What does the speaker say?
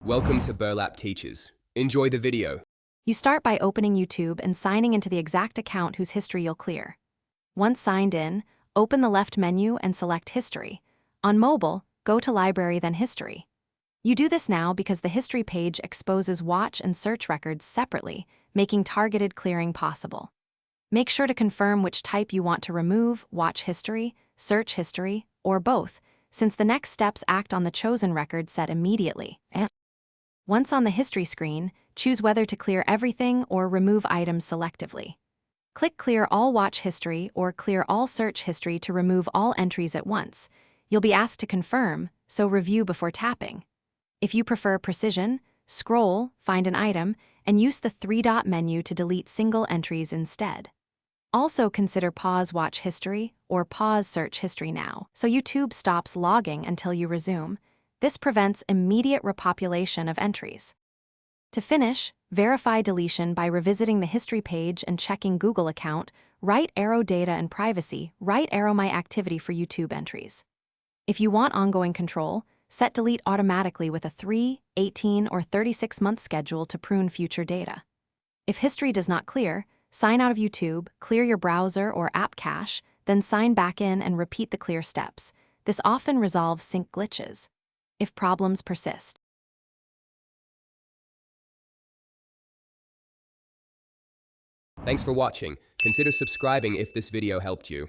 Welcome to Burlap Teachers. Enjoy the video. You start by opening YouTube and signing into the exact account whose history you'll clear. Once signed in, open the left menu and select History. On mobile, go to Library then History. You do this now because the History page exposes watch and search records separately, making targeted clearing possible. Make sure to confirm which type you want to remove, watch history, search history, or both, since the next steps act on the chosen record set immediately. Once on the history screen, choose whether to clear everything or remove items selectively. Click Clear All Watch History or Clear All Search History to remove all entries at once. You'll be asked to confirm, so review before tapping. If you prefer precision, scroll, find an item, and use the three-dot menu to delete single entries instead. Also consider Pause Watch History or Pause Search History now, so YouTube stops logging until you resume. This prevents immediate repopulation of entries. To finish, verify deletion by revisiting the history page and checking Google account, right arrow Data and Privacy, right arrow My Activity for YouTube entries. If you want ongoing control, set delete automatically with a 3, 18, or 36-month schedule to prune future data. If history does not clear, sign out of YouTube, clear your browser or app cache, then sign back in and repeat the clear steps. This often resolves sync glitches. If problems persist. Thanks for watching. Consider subscribing if this video helped you.